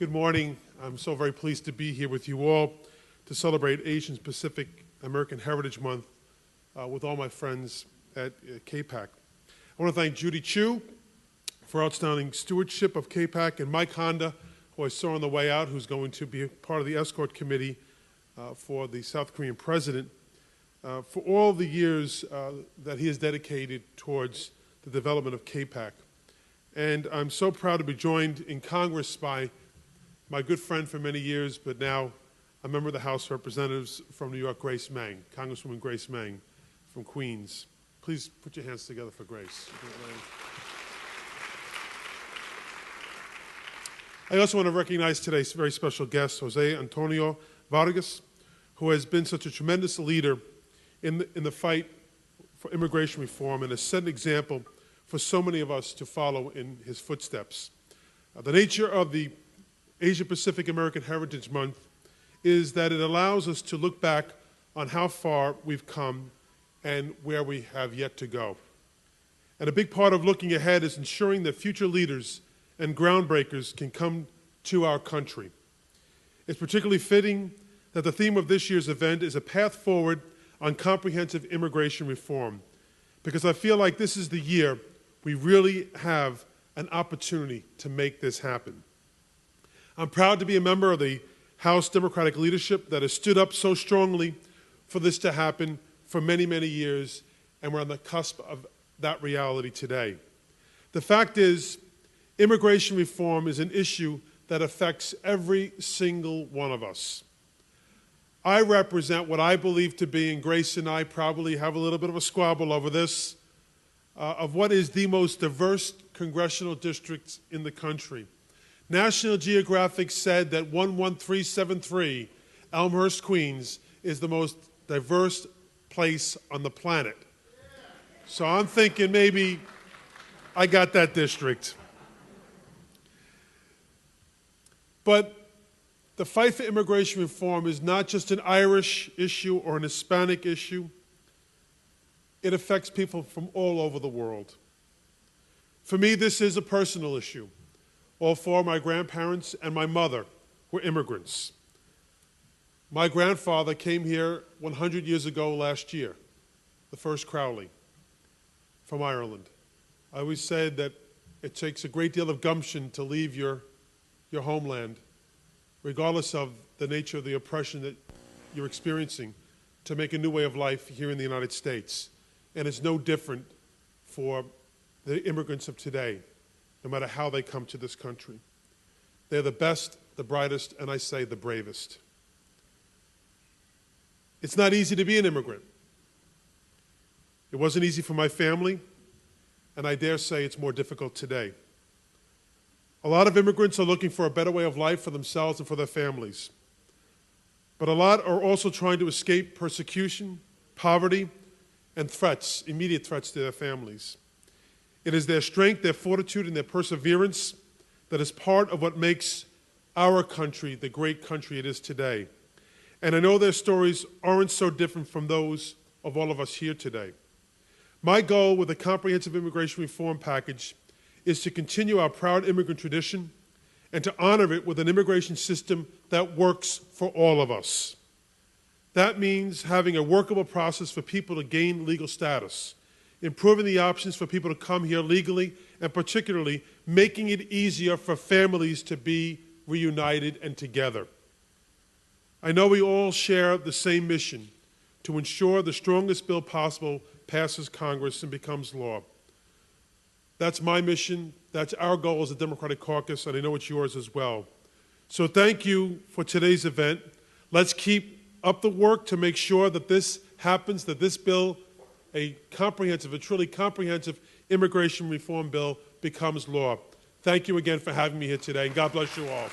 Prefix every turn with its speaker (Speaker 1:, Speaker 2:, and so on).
Speaker 1: Good morning. I'm so very pleased to be here with you all to celebrate Asian Pacific American Heritage Month with all my friends at CAPAHM. I want to thank Judy Chu for outstanding stewardship of CAPAHM, and Mike Honda, who I saw on the way out, who's going to be part of the escort committee for the South Korean president, for all the years that he has dedicated towards the development of CAPAHM. And I'm so proud to be joined in Congress by my good friend for many years, but now a member of the House of Representatives from New York, Grace Meng, Congresswoman Grace Meng from Queens. Please put your hands together for Grace. I also want to recognize today's very special guest, Jose Antonio Vargas, who has been such a tremendous leader in the fight for immigration reform and has set an example for so many of us to follow in his footsteps. The nature of the Asia Pacific American Heritage Month is that it allows us to look back on how far we've come and where we have yet to go. And a big part of looking ahead is ensuring that future leaders and groundbreakers can come to our country. It's particularly fitting that the theme of this year's event is a path forward on comprehensive immigration reform, because I feel like this is the year we really have an opportunity to make this happen. I'm proud to be a member of the House Democratic leadership that has stood up so strongly for this to happen for many, many years, and we're on the cusp of that reality today. The fact is, immigration reform is an issue that affects every single one of us. I represent what I believe to be, and Grace and I probably have a little bit of a squabble over this, of what is the most diverse congressional districts in the country. National Geographic said that 11373, Elmhurst, Queens, is the most diverse place on the planet. So I'm thinking maybe I got that district. But the fight for immigration reform is not just an Irish issue or an Hispanic issue. It affects people from all over the world. For me, this is a personal issue. All four of my grandparents and my mother were immigrants. My grandfather came here 100 years ago last year, the first Crowley, from Ireland. I always said that it takes a great deal of gumption to leave your homeland, regardless of the nature of the oppression that you're experiencing, to make a new way of life here in the United States. And it's no different for the immigrants of today, no matter how they come to this country. They're the best, the brightest, and I say the bravest. It's not easy to be an immigrant. It wasn't easy for my family, and I dare say it's more difficult today. A lot of immigrants are looking for a better way of life for themselves and for their families. But a lot are also trying to escape persecution, poverty, and threats, immediate threats to their families. It is their strength, their fortitude, and their perseverance that is part of what makes our country the great country it is today. And I know their stories aren't so different from those of all of us here today. My goal with the comprehensive immigration reform package is to continue our proud immigrant tradition and to honor it with an immigration system that works for all of us. That means having a workable process for people to gain legal status, improving the options for people to come here legally, and particularly making it easier for families to be reunited and together. I know we all share the same mission, to ensure the strongest bill possible passes Congress and becomes law. That's my mission, that's our goal as a Democratic Caucus, and I know it's yours as well. So thank you for today's event. Let's keep up the work to make sure that this happens, that this bill, a truly comprehensive immigration reform bill, becomes law. Thank you again for having me here today, and God bless you all.